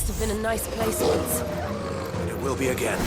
must have been a nice place once. It will be again.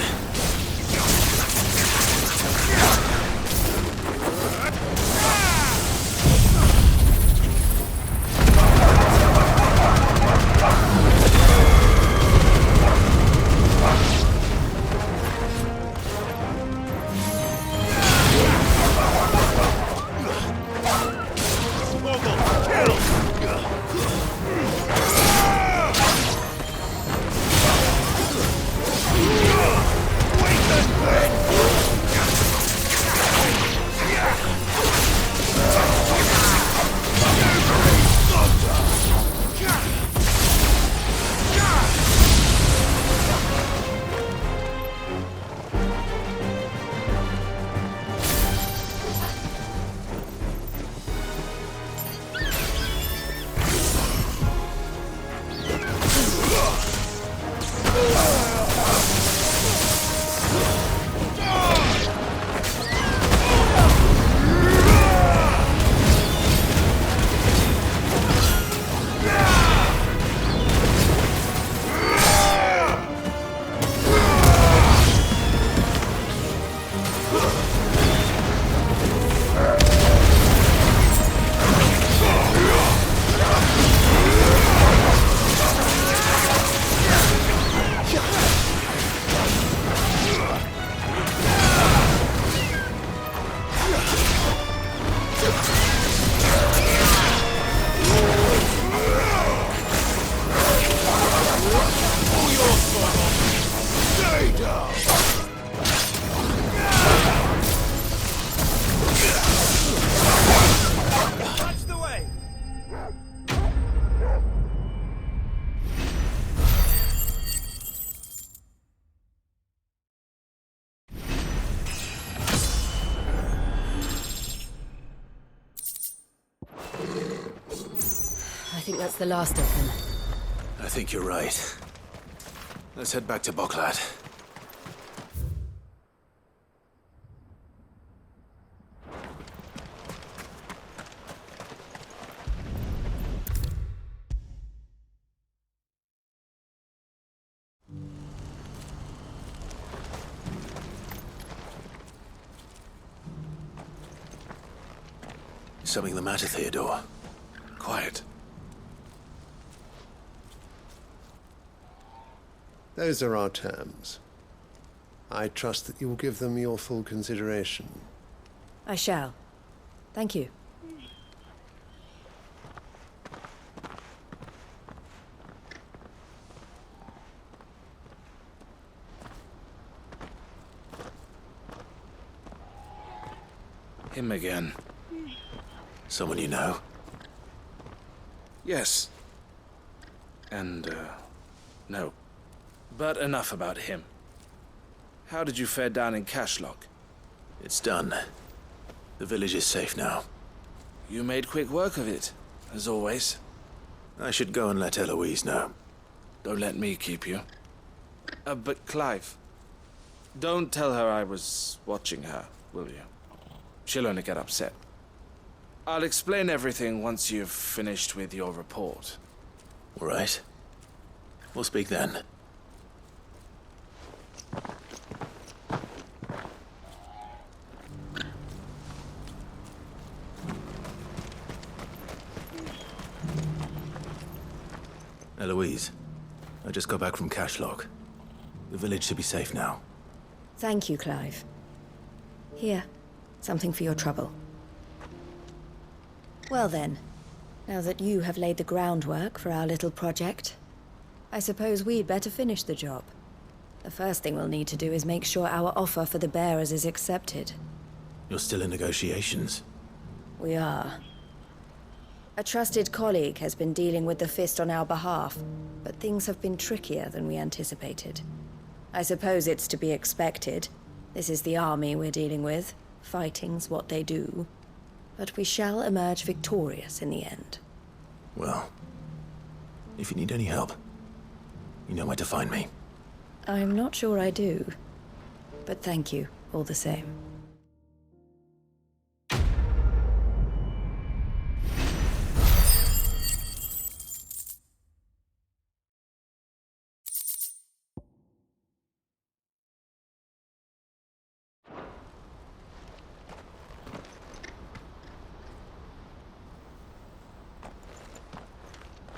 I think that's the last of them. I think you're right. Let's head back to Boklad. Is something the matter, Theodore? Quiet. Those are our terms. I trust that you will give them your full consideration. I shall. Thank you. Him again. Someone you know? Yes. And, no. But enough about him. How did you fare down in Cashlock? It's done. The village is safe now. You made quick work of it, as always. I should go and let Eloise know. Don't let me keep you. But Clive, don't tell her I was watching her, will you? She'll only get upset. I'll explain everything once you've finished with your report. All right. We'll speak then. Eloise, I just got back from Cashlock. The village should be safe now. Thank you, Clive. Here, something for your trouble. Well then, now that you have laid the groundwork for our little project, I suppose we'd better finish the job. The first thing we'll need to do is make sure our offer for the bearers is accepted. You're still in negotiations? We are. A trusted colleague has been dealing with the Fist on our behalf, but things have been trickier than we anticipated. I suppose it's to be expected. This is the army we're dealing with. Fighting's what they do. But we shall emerge victorious in the end. Well, if you need any help, you know where to find me. I'm not sure I do. But thank you, all the same.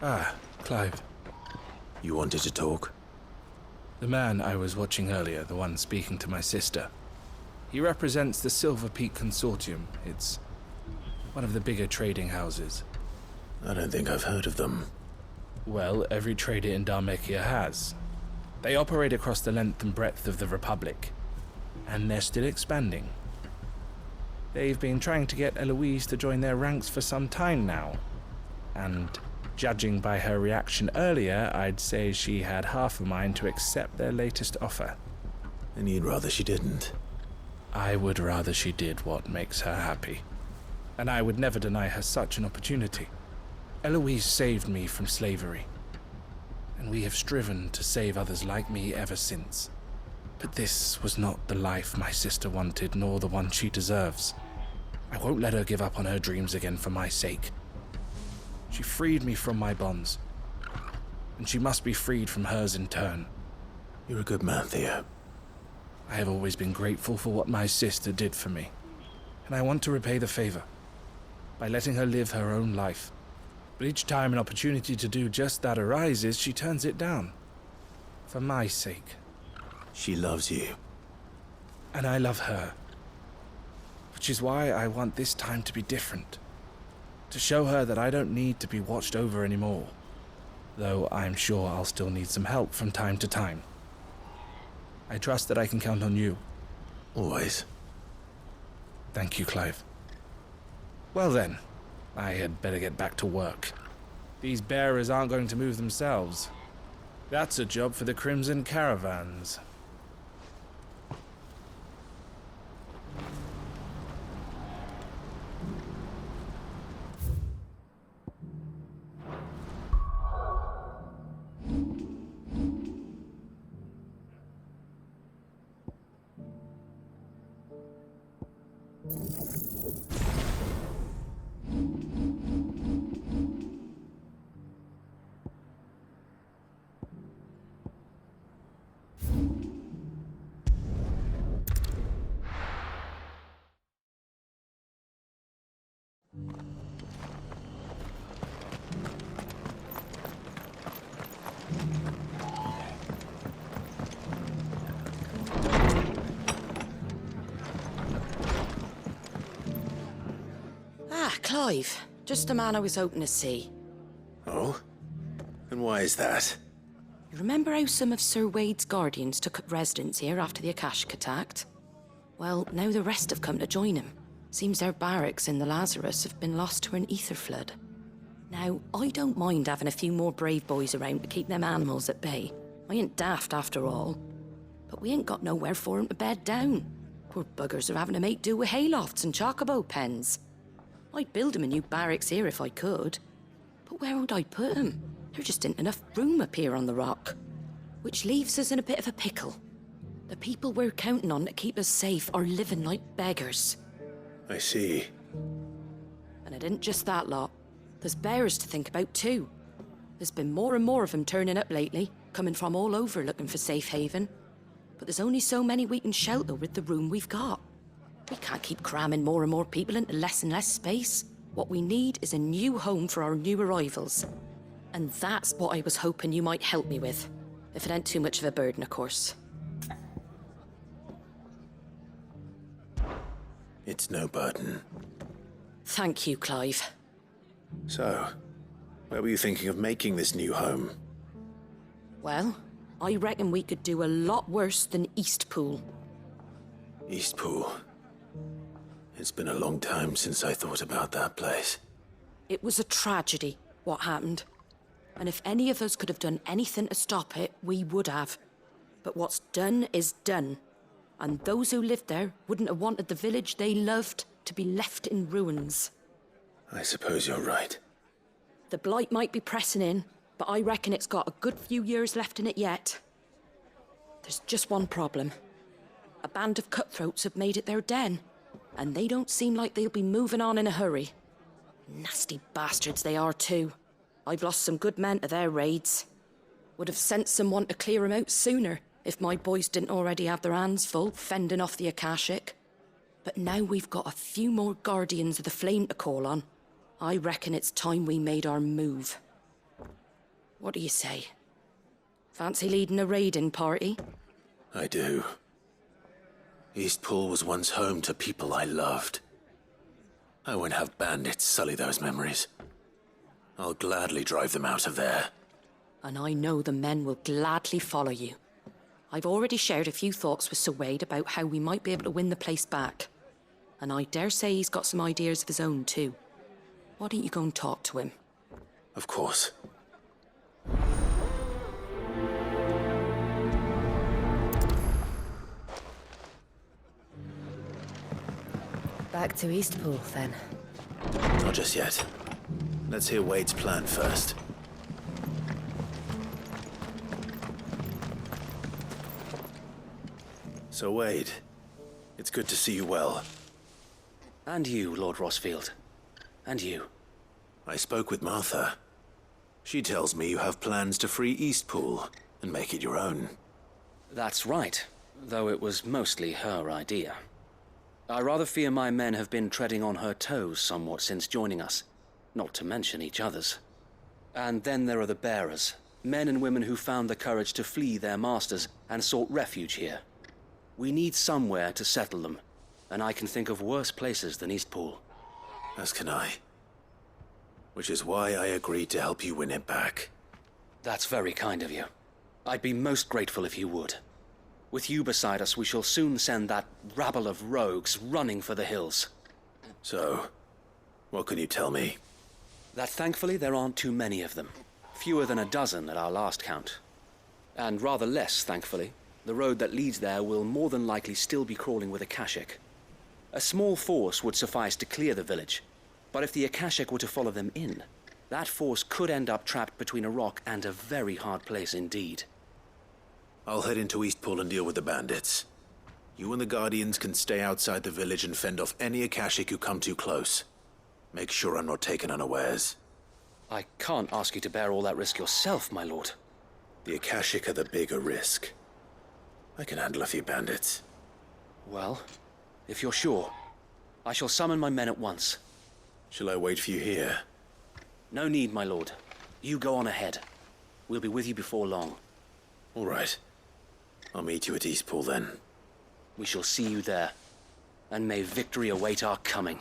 Ah, Clive. You wanted to talk? The man I was watching earlier, the one speaking to my sister. He represents the Silver Peak Consortium. It's one of the bigger trading houses. I don't think I've heard of them. Well, every trader in Dhalmekia has. They operate across the length and breadth of the Republic. And they're still expanding. They've been trying to get Eloise to join their ranks for some time now. And judging by her reaction earlier, I'd say she had half a mind to accept their latest offer. And you'd rather she didn't? I would rather she did what makes her happy. And I would never deny her such an opportunity. Eloise saved me from slavery. And we have striven to save others like me ever since. But this was not the life my sister wanted, nor the one she deserves. I won't let her give up on her dreams again for my sake. She freed me from my bonds, and she must be freed from hers in turn. You're a good man, Theo. I have always been grateful for what my sister did for me, and I want to repay the favor by letting her live her own life. But each time an opportunity to do just that arises, she turns it down. For my sake. She loves you. And I love her. Which is why I want this time to be different. To show her that I don't need to be watched over anymore. Though I'm sure I'll still need some help from time to time. I trust that I can count on you. Always. Thank you, Clive. Well then, I had better get back to work. These bearers aren't going to move themselves. That's a job for the Crimson Caravans. Clive. Just the man I was hoping to see. Oh? And why is that? You remember how some of Sir Wade's guardians took up residence here after the Akashic attacked? Well, now the rest have come to join him. Seems their barracks in the Lazarus have been lost to an ether flood. Now, I don't mind having a few more brave boys around to keep them animals at bay. I ain't daft after all. But we ain't got nowhere for 'em to bed down. Poor buggers are having to make do with haylofts and chocobo pens. I'd build 'em a new barracks here if I could. But where would I put 'em? There just isn't enough room up here on the rock. Which leaves us in a bit of a pickle. The people we're counting on to keep us safe are living like beggars. I see. And it isn't just that lot. There's bears to think about too. There's been more and more of them turning up lately, coming from all over looking for safe haven. But there's only so many we can shelter with the room we've got. We can't keep cramming more and more people into less and less space. What we need is a new home for our new arrivals. And that's what I was hoping you might help me with. If it ain't too much of a burden, of course. It's no burden. Thank you, Clive. So, where were you thinking of making this new home? Well, I reckon we could do a lot worse than Eastpool. Eastpool. It's been a long time since I thought about that place. It was a tragedy, what happened. And if any of us could have done anything to stop it, we would have. But what's done is done. And those who lived there wouldn't have wanted the village they loved to be left in ruins. I suppose you're right. The blight might be pressing in, but I reckon it's got a good few years left in it yet. There's just one problem. A band of cutthroats have made it their den, and they don't seem like they'll be moving on in a hurry. Nasty bastards they are too. I've lost some good men to their raids. Would have sent someone to clear 'em out sooner, if my boys didn't already have their hands full fending off the Akashic. But now we've got a few more Guardians of the Flame to call on. I reckon it's time we made our move. What do you say? Fancy leading a raiding party? I do. Eastpool was once home to people I loved. I won't have bandits sully those memories. I'll gladly drive them out of there. And I know the men will gladly follow you. I've already shared a few thoughts with Sir Wade about how we might be able to win the place back. And I dare say he's got some ideas of his own too. Why don't you go and talk to him? Of course. Back to Eastpool, then. Not just yet. Let's hear Wade's plan first. So, Wade, it's good to see you well. And you, Lord Rossfield. And you. I spoke with Martha. She tells me you have plans to free Eastpool and make it your own. That's right, though it was mostly her idea. I rather fear my men have been treading on her toes somewhat since joining us, not to mention each other's. And then there are the bearers, men and women who found the courage to flee their masters and sought refuge here. We need somewhere to settle them, and I can think of worse places than Eastpool. As can I. Which is why I agreed to help you win it back. That's very kind of you. I'd be most grateful if you would. With you beside us, we shall soon send that rabble of rogues running for the hills. So, what can you tell me? That thankfully there aren't too many of them. Fewer than a dozen at our last count. And rather less, thankfully. The road that leads there will more than likely still be crawling with Akashic. A small force would suffice to clear the village, but if the Akashic were to follow them in, that force could end up trapped between a rock and a very hard place indeed. I'll head into Eastpool and deal with the bandits. You and the Guardians can stay outside the village and fend off any Akashic who come too close. Make sure I'm not taken unawares. I can't ask you to bear all that risk yourself, my lord. The Akashic are the bigger risk. I can handle a few bandits. Well, if you're sure, I shall summon my men at once. Shall I wait for you here? No need, my lord. You go on ahead. We'll be with you before long. All right. I'll meet you at Eastpool then. We shall see you there. And may victory await our coming.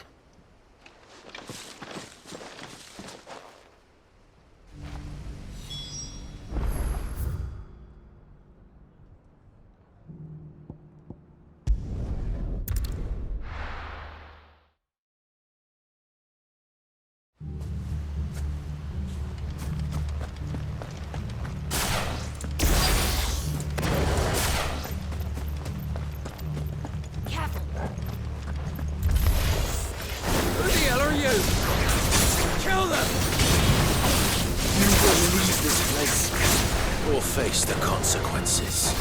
Or face the consequences.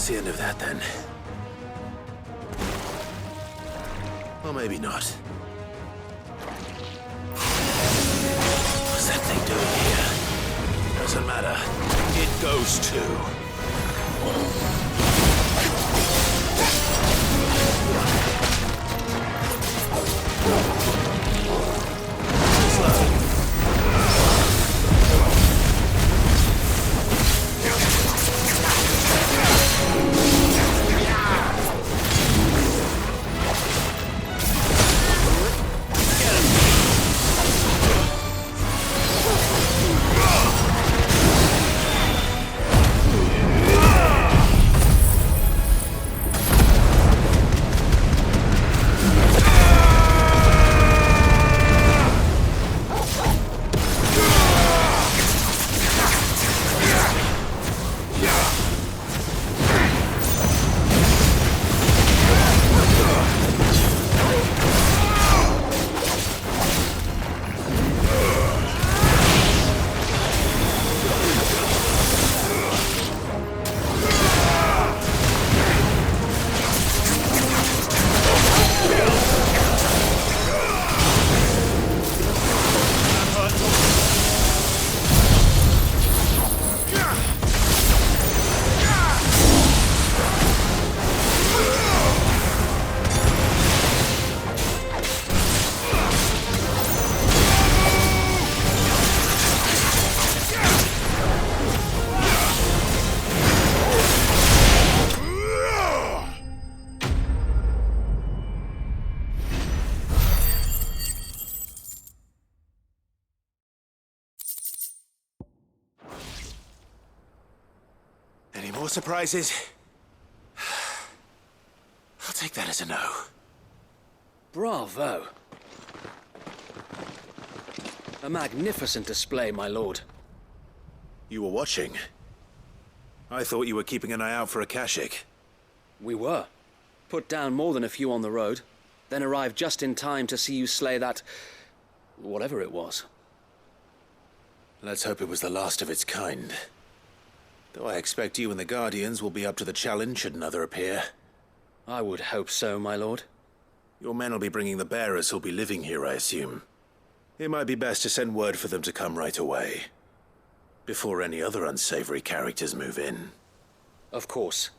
That's the end of that, then. Or maybe not. What's that thing doing here? Doesn't matter. It goes too. more surprises? I'll take that as a no. Bravo. A magnificent display, my lord. You were watching? I thought you were keeping an eye out for a Kashik. We were. Put down more than a few on the road, then arrived just in time to see you slay that... whatever it was. Let's hope it was the last of its kind. Though I expect you and the Guardians will be up to the challenge should another appear. I would hope so, my lord. Your men will be bringing the bearers who'll be living here, I assume. It might be best to send word for them to come right away, before any other unsavory characters move in. Of course.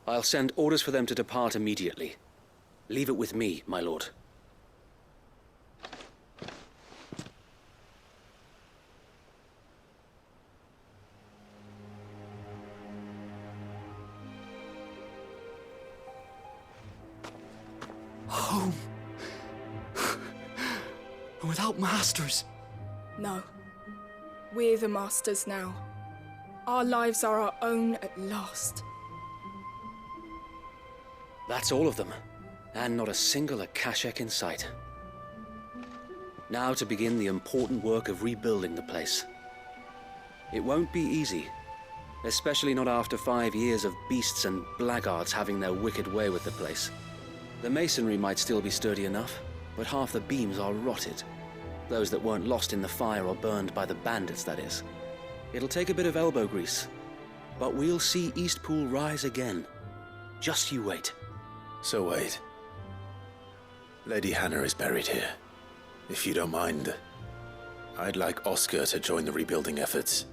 I'll send orders for them to depart immediately. Leave it with me, my lord. Home. Without masters. No. We're the masters now. Our lives are our own at last. That's all of them, and not a single Akashek in sight. Now to begin the important work of rebuilding the place. It won't be easy, especially not after 5 years of beasts and blackguards having their wicked way with the place. The masonry might still be sturdy enough, but half the beams are rotted. Those that weren't lost in the fire or burned by the bandits, that is. It'll take a bit of elbow grease, but we'll see Eastpool rise again. Just you wait. So wait. Lady Hannah is buried here. If you don't mind, I'd like Oscar to join the rebuilding efforts.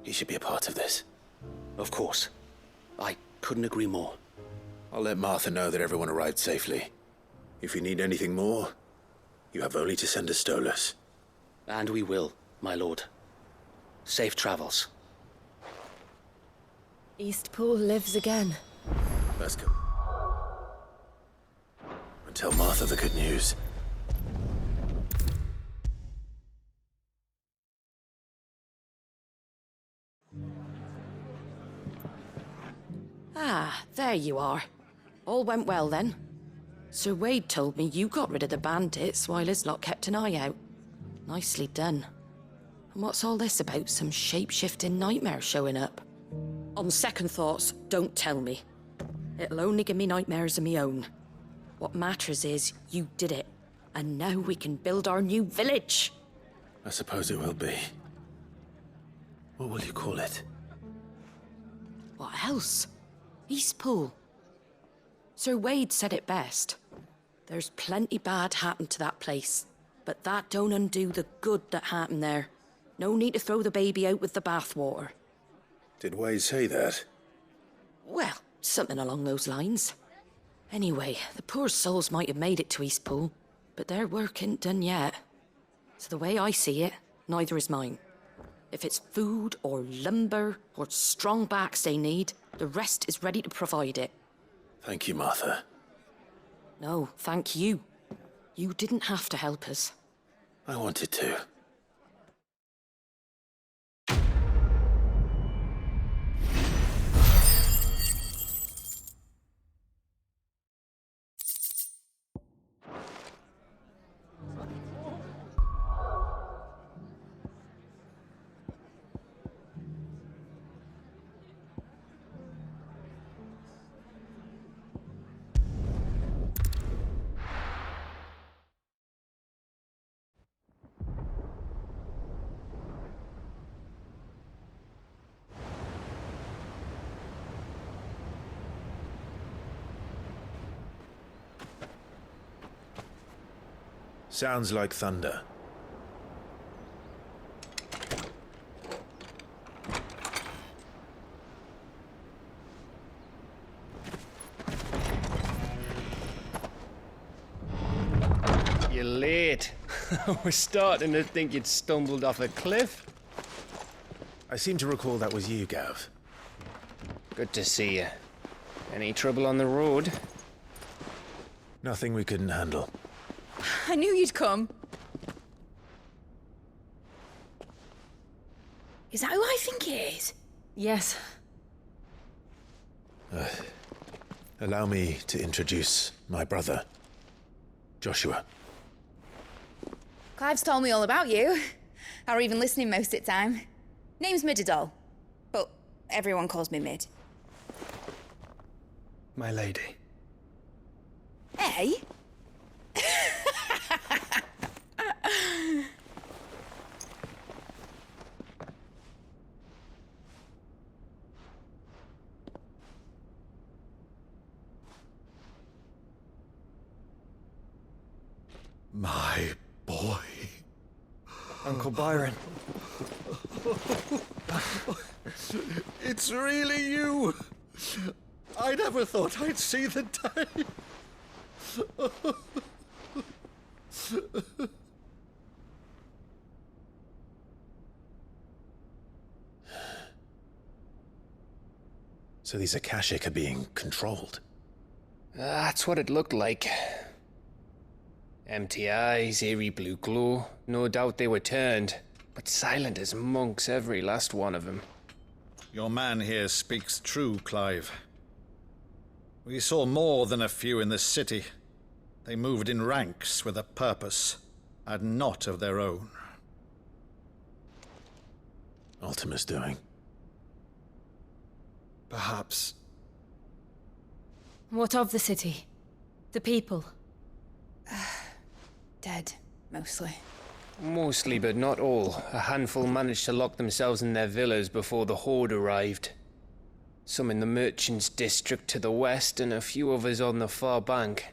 He should be a part of this. Of course. I couldn't agree more. I'll let Martha know that everyone arrived safely. If you need anything more, you have only to send a Stolas. And we will, my lord. Safe travels. Eastpool lives again. Let's go. And tell Martha the good news. Ah, there you are. All went well then. Sir Wade told me you got rid of the bandits while his lot kept an eye out. Nicely done. And what's all this about some shape-shifting nightmare showing up? On second thoughts, don't tell me. It'll only give me nightmares of me own. What matters is you did it, and now we can build our new village. I suppose it will be. What will you call it? What else? Eastpool. Sir Wade said it best. There's plenty bad happened to that place, but that don't undo the good that happened there. No need to throw the baby out with the bathwater. Did Wade say that? Well, something along those lines. Anyway, the poor souls might have made it to Eastpool, but their work ain't done yet. So the way I see it, neither is mine. If it's food or lumber or strong backs they need, the rest is ready to provide it. Thank you, Martha. No, thank you. You didn't have to help us. I wanted to. Sounds like thunder. You're late. I was starting to think you'd stumbled off a cliff. I seem to recall that was you, Gav. Good to see you. Any trouble on the road? Nothing we couldn't handle. I knew you'd come. Is that who I think it is? Yes. Allow me to introduce my brother, Joshua. Clive's told me all about you. Or even listening most of the time. Name's Midadol, but everyone calls me Mid. My lady. Hey? My boy. Uncle Byron. It's really you. I never thought I'd see the day. So these Akashic are being controlled. That's what it looked like. Empty eyes, eerie blue glow. No doubt they were turned, but silent as monks, every last one of them. Your man here speaks true, Clive. We saw more than a few in this city. They moved in ranks with a purpose, and not of their own. Ultima's doing. Perhaps. What of the city? The people? Dead, mostly. Mostly, but not all. A handful managed to lock themselves in their villas before the Horde arrived. Some in the Merchants' District to the west, and a few others on the far bank.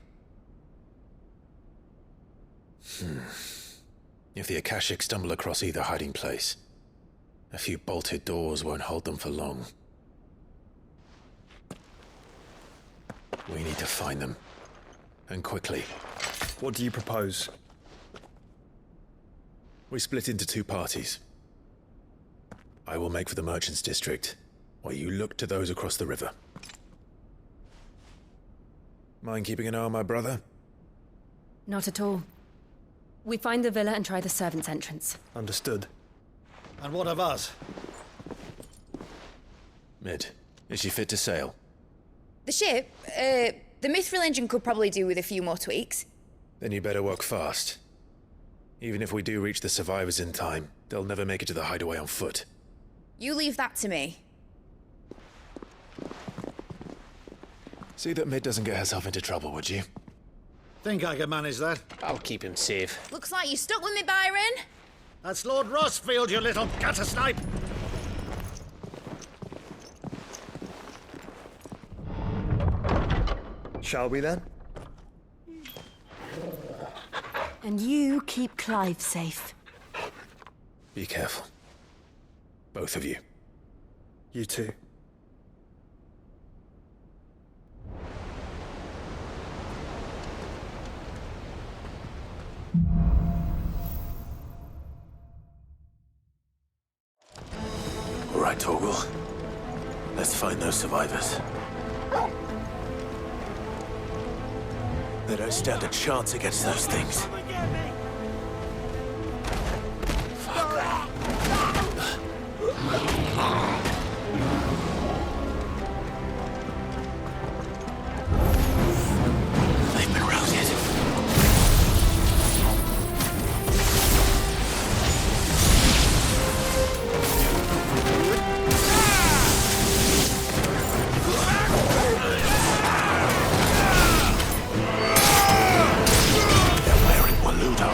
If the Akashic stumble across either hiding place, a few bolted doors won't hold them for long. We need to find them. And quickly. What do you propose? We split into two parties. I will make for the Merchants' District, while you look to those across the river. Mind keeping an eye on my brother? Not at all. We find the villa and try the servants' entrance. Understood. And what of us? Mid, is she fit to sail? The ship, the Mithril engine could probably do with a few more tweaks. Then you better work fast. Even if we do reach the survivors in time, they'll never make it to the hideaway on foot. You leave that to me. See that Mid doesn't get herself into trouble, would you? Think I can manage that? I'll keep him safe. Looks like you stuck with me, Byron. That's Lord Rossfield, you little gutter snipe! Shall we then? And you keep Clive safe. Be careful. Both of you. You too. All right, Torgal. Let's find those survivors. They don't stand a chance against those things. They've been routed. They're wearing Waludo.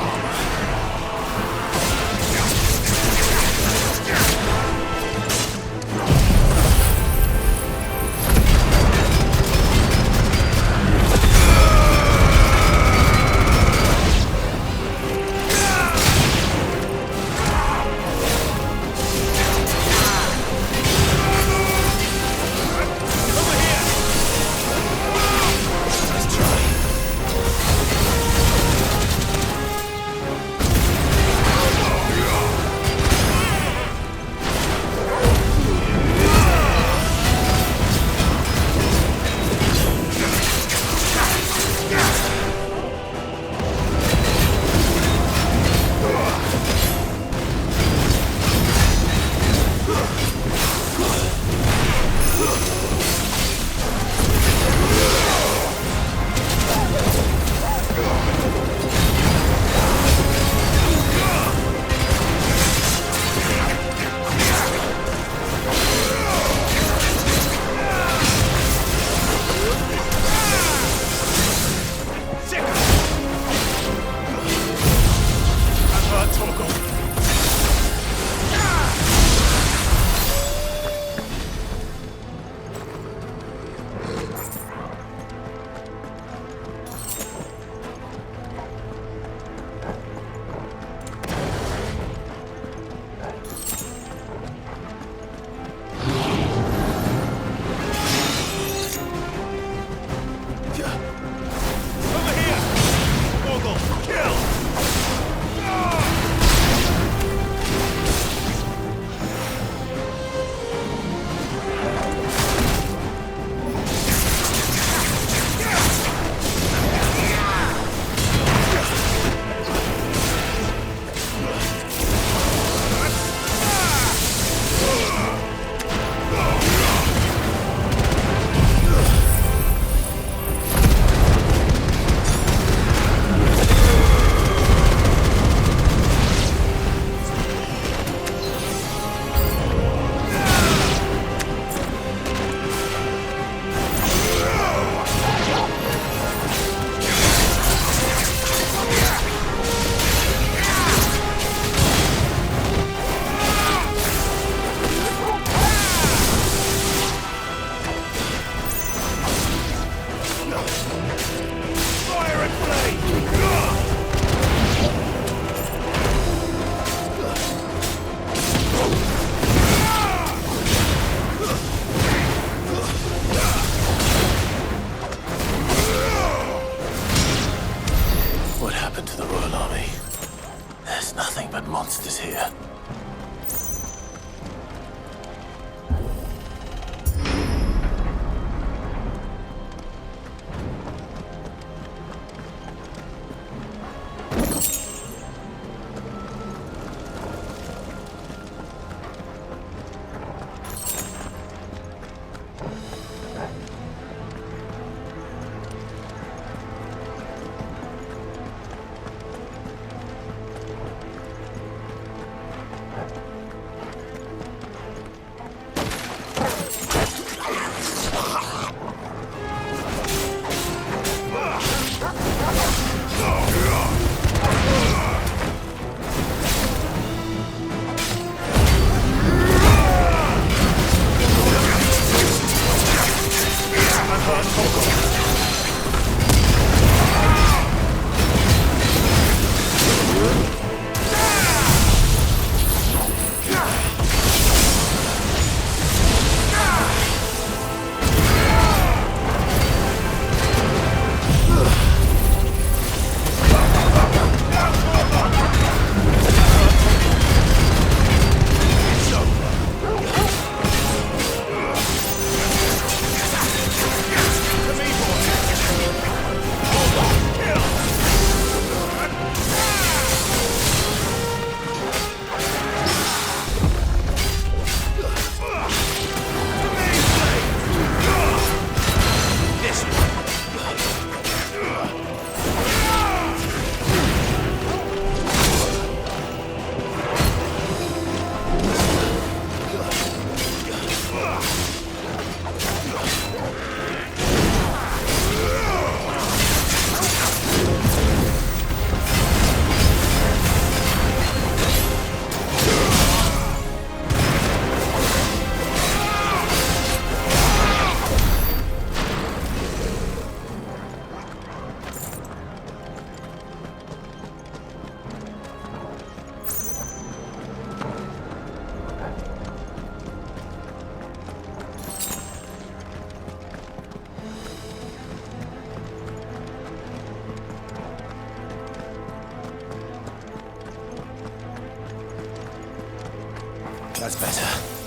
monsters here. That's better.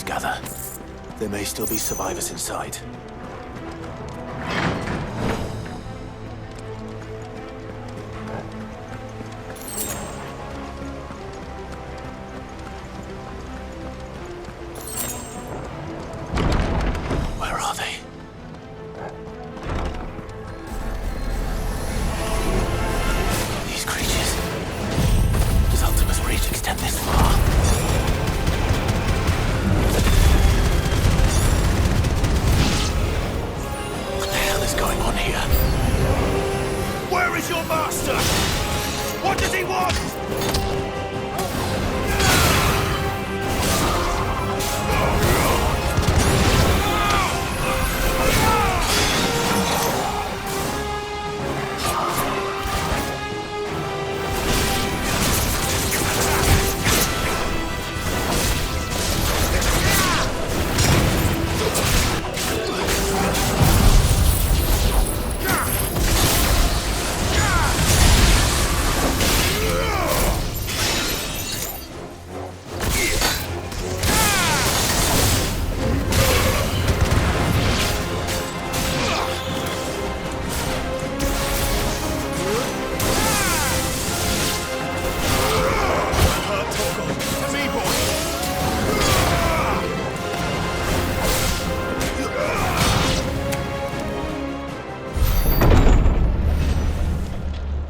gather. There may still be survivors inside. Where are they? These creatures. Does Ultima's reach extend this far? What the hell is going on here? Where is your master? What does he want?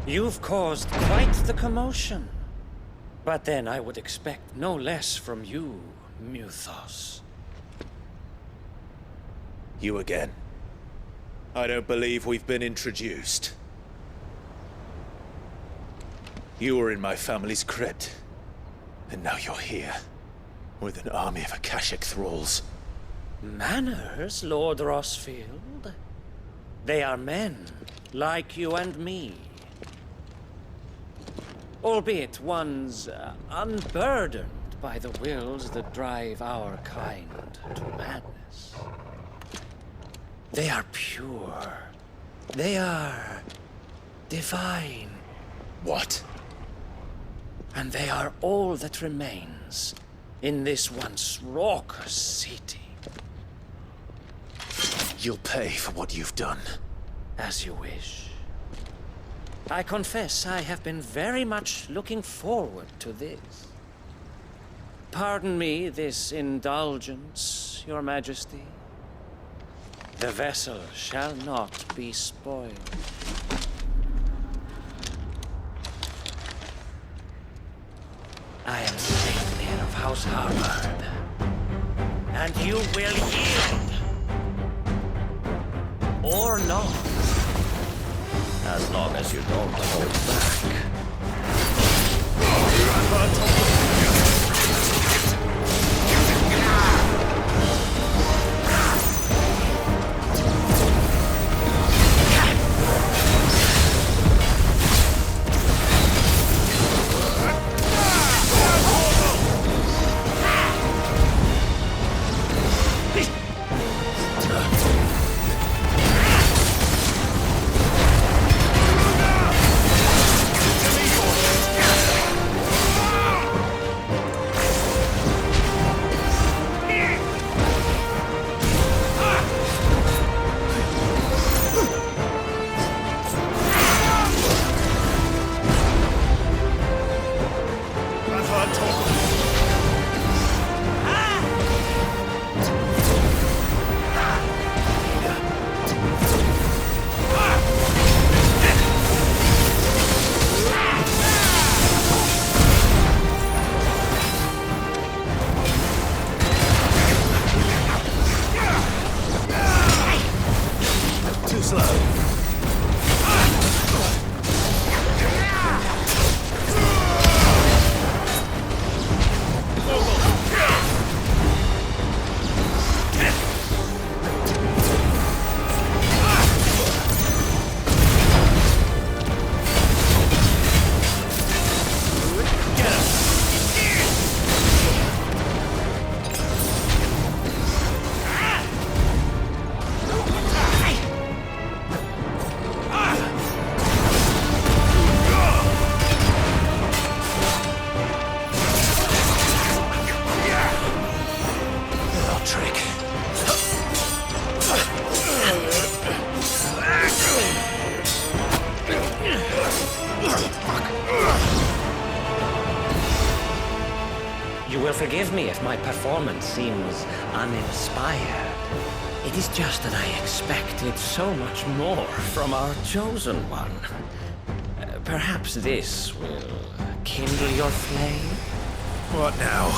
You've caused quite the commotion. But then I would expect no less from you, Muthos. You again. I don't believe we've been introduced. You were in my family's crypt. And now you're here. With an army of Akashic thralls. Manners, Lord Rossfield? They are men, like you and me. Albeit ones unburdened by the wills that drive our kind to madness. They are pure. They are divine. What? And they are all that remains in this once raucous city. You'll pay for what you've done. As you wish. I confess I have been very much looking forward to this. Pardon me this indulgence, Your Majesty. The vessel shall not be spoiled. I am Saintmere of House Harvard, and you will yield. Or not. As long as you don't hold back. will forgive me if my performance seems uninspired. It is just that I expected so much more from our chosen one. Perhaps this will kindle your flame? What now?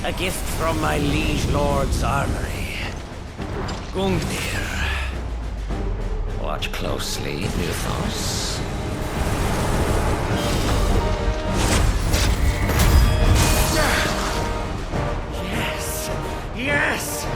A gift from my liege lord's armory. Gungnir. Watch closely, Mythos. Yes! Yes!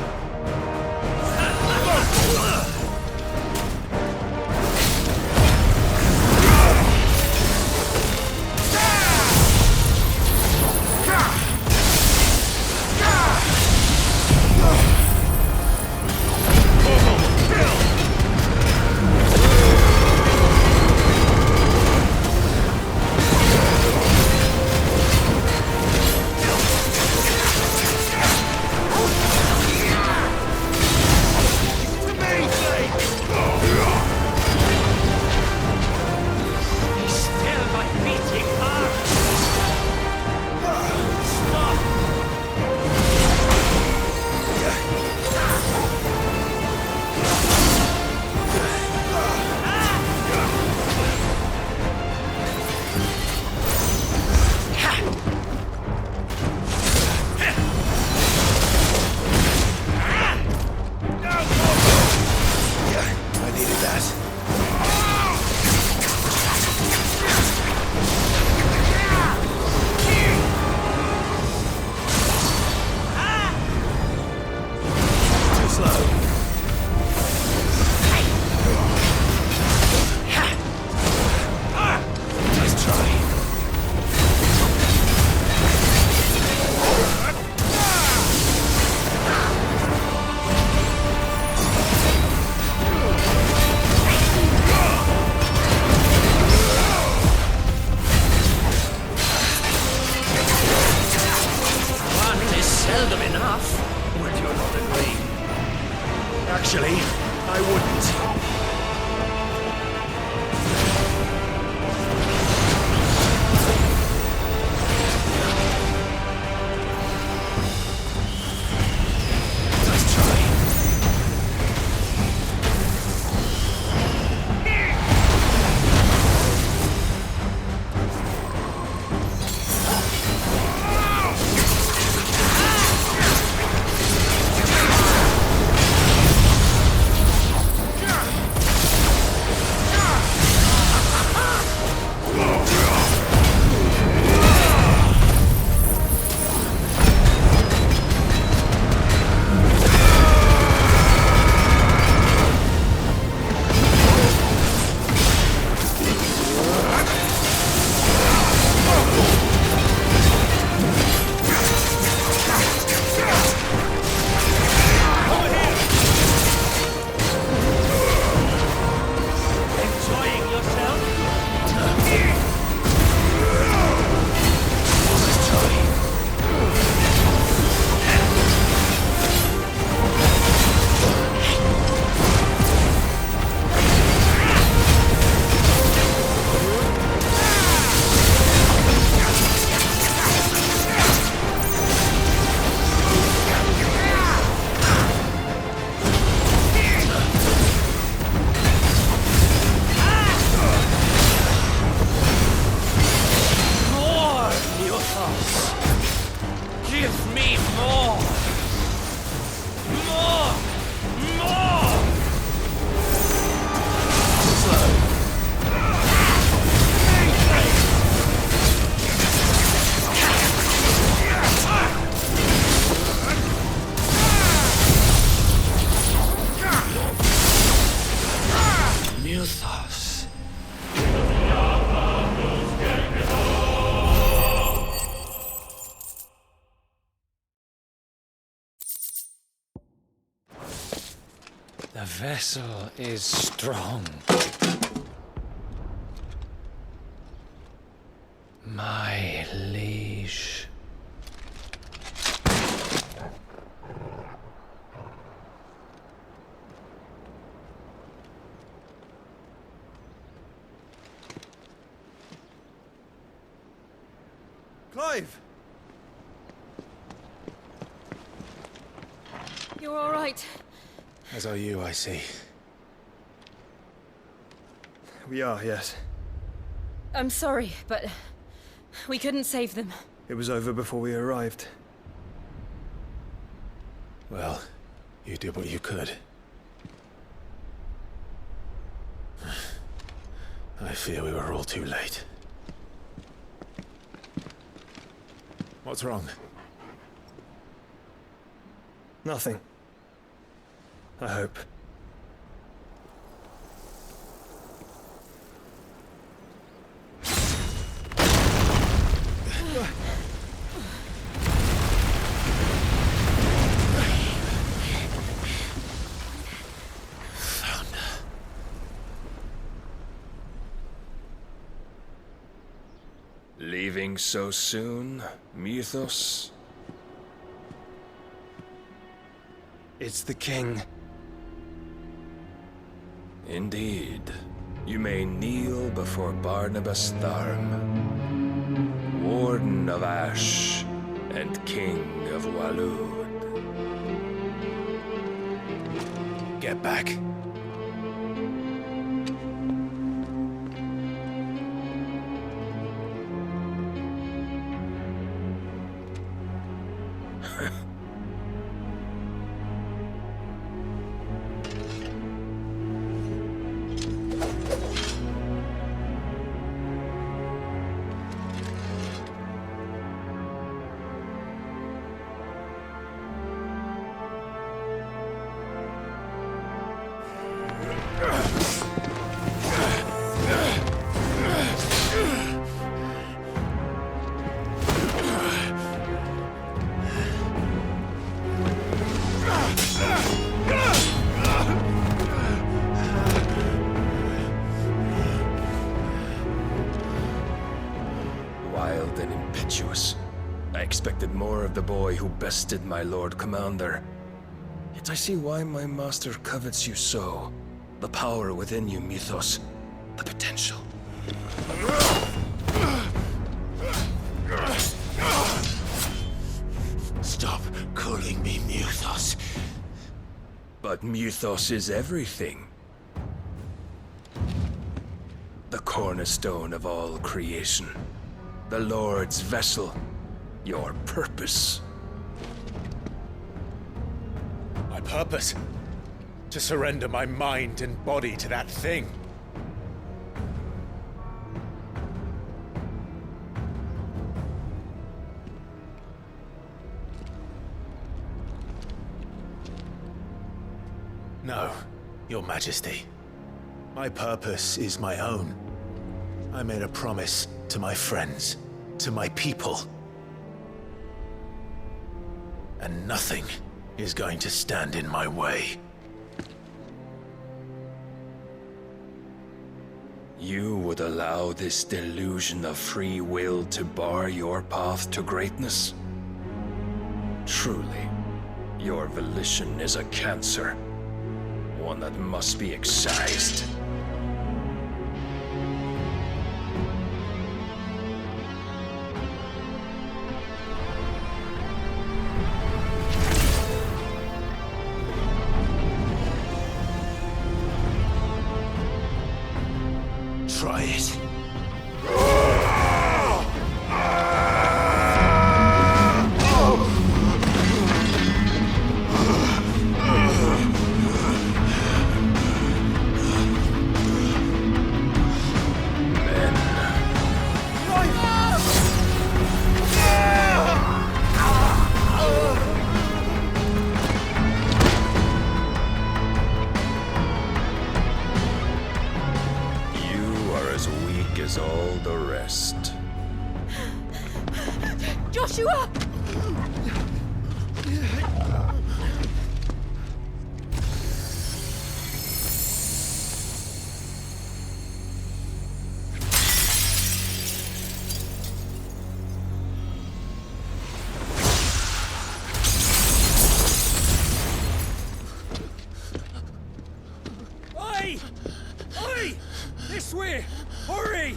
Actually, I wouldn't. The vessel is strong. My liege. Clive! You're all right. As are you, I see. We are, yes. I'm sorry, but we couldn't save them. It was over before we arrived. Well, you did what you could. I fear we were all too late. What's wrong? Nothing. I hope. Leaving so soon, Mythos? It's the king. Indeed. You may kneel before Barnabas Tharm, Warden of Ash and King of Walud. Get back. Wild and impetuous. I expected more of the boy who bested my Lord Commander. Yet I see why my master covets you so. The power within you, Mythos. The potential. Stop calling me Mythos. But Mythos is everything. The cornerstone of all creation. The Lord's vessel. Your purpose. My purpose? To surrender my mind and body to that thing. No, Your Majesty. My purpose is my own. I made a promise to my friends, to my people. And nothing is going to stand in my way. You would allow this delusion of free will to bar your path to greatness? Truly, your volition is a cancer. One that must be excised. Try it. As all the rest. Joshua! Oi! Oi! This way! Hurry!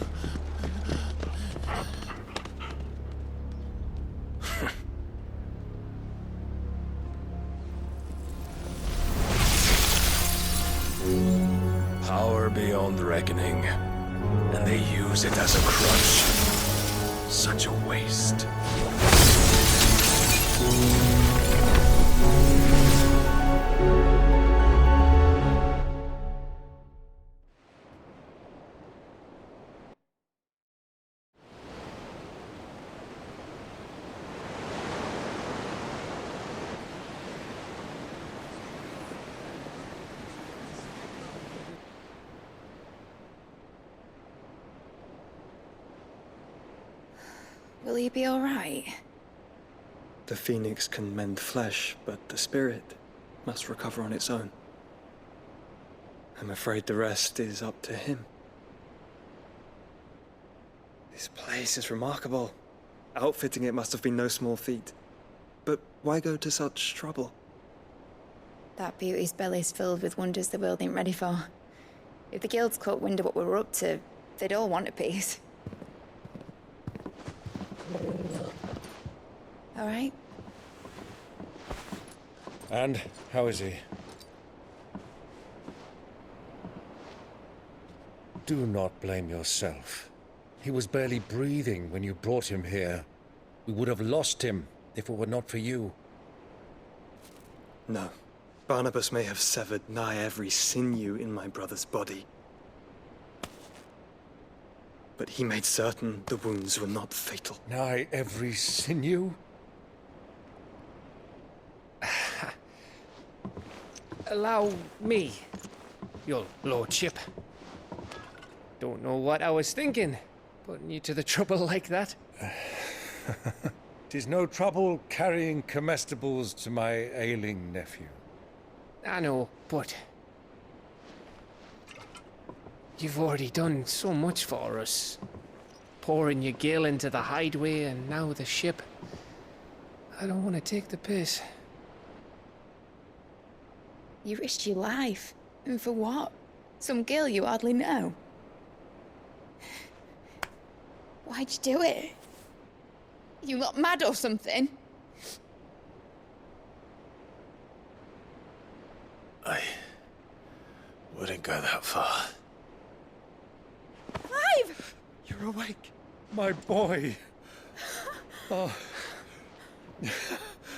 use it as a crutch. Such a waste. Will he be all right? The phoenix can mend flesh, but the spirit must recover on its own. I'm afraid the rest is up to him. This place is remarkable. Outfitting it must have been no small feat. But why go to such trouble? That beauty's belly's filled with wonders the world ain't ready for. If the guilds caught wind of what we were up to, they'd all want a piece. All right? And how is he? Do not blame yourself. He was barely breathing when you brought him here. We would have lost him if it were not for you. No. Barnabas may have severed nigh every sinew in my brother's body. But he made certain the wounds were not fatal. Nigh every sinew? Allow me, your lordship. Don't know what I was thinking, putting you to the trouble like that. 'Tis no trouble carrying comestibles to my ailing nephew. I know, but you've already done so much for us. Pouring your gil into the hideaway and now the ship. I don't want to take the piss. You risked your life. And for what? Some girl you hardly know. Why'd you do it? You not mad or something? I wouldn't go that far. Clive! You're awake, my boy. Oh.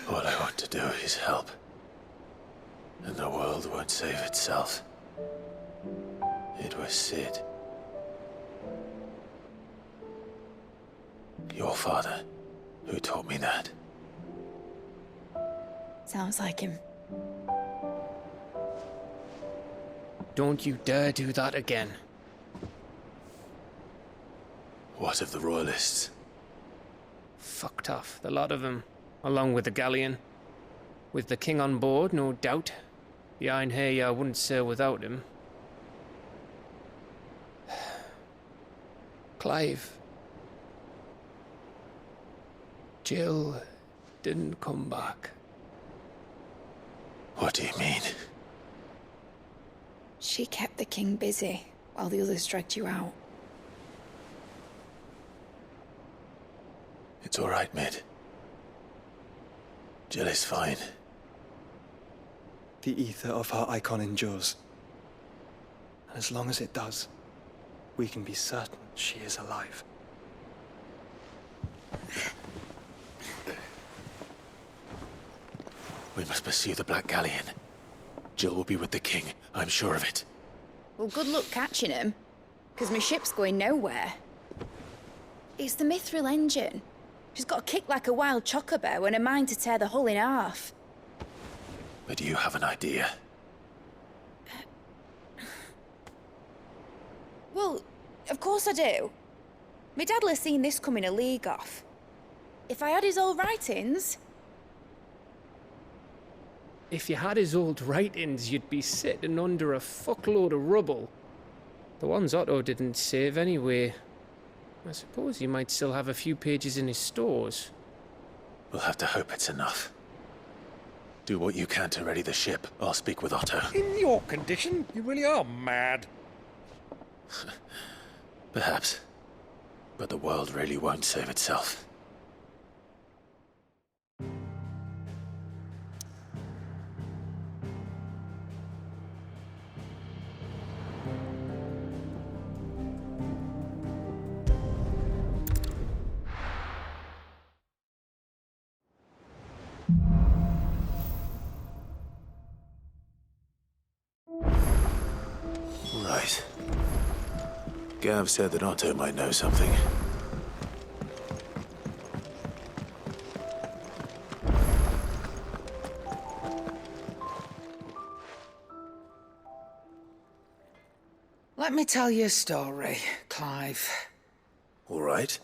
All I want to do is help. And the world won't save itself. It was Sid. Your father, who taught me that. Sounds like him. Don't you dare do that again. What of the Royalists? Fucked off, the lot of them, along with the galleon. With the king on board, no doubt. Behind here, I wouldn't sail without him. Clive. Jill didn't come back. What do you mean? She kept the king busy while the others dragged you out. It's all right, Mid. Jill is fine. The ether of her icon endures. And as long as it does, we can be certain she is alive. We must pursue the Black Galleon. Jill will be with the king, I'm sure of it. Well, good luck catching him, because my ship's going nowhere. It's the Mithril engine. She's got a kick like a wild chocobo and a mind to tear the hull in half. But you have an idea. Well, of course I do. My dad'll have seen this coming a league off. If I had his old writings... If you had his old writings, you'd be sitting under a fuckload of rubble. The ones Otto didn't save anyway. I suppose he might still have a few pages in his stores. We'll have to hope it's enough. Do what you can to ready the ship. I'll speak with Otto. In your condition, you really are mad. Perhaps. But the world really won't save itself. Right. Gav said that Otto might know something. Let me tell you a story, Clive. All right.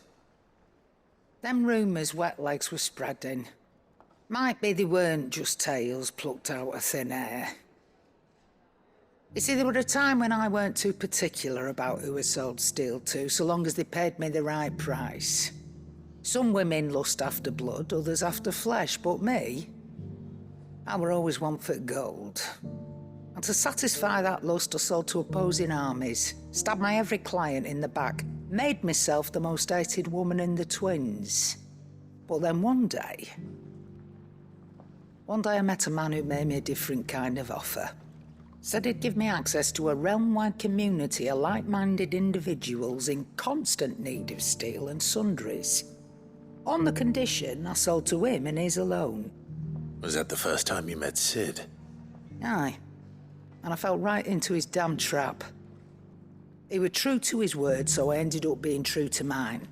Them rumours Wetlegs were spreading. Might be they weren't just tales plucked out of thin air. You see, there were a time when I weren't too particular about who I sold steel to, so long as they paid me the right price. Some women lust after blood, others after flesh, but me, I were always one for gold. And to satisfy that lust, I sold to opposing armies, stabbed my every client in the back, made myself the most hated woman in the twins. But then one day I met a man who made me a different kind of offer. Said he'd give me access to a realm-wide community of like-minded individuals in constant need of steel and sundries. On the condition I sold to him and his alone. Was that the first time you met Sid? Aye. And I fell right into his damn trap. He was true to his word, so I ended up being true to mine.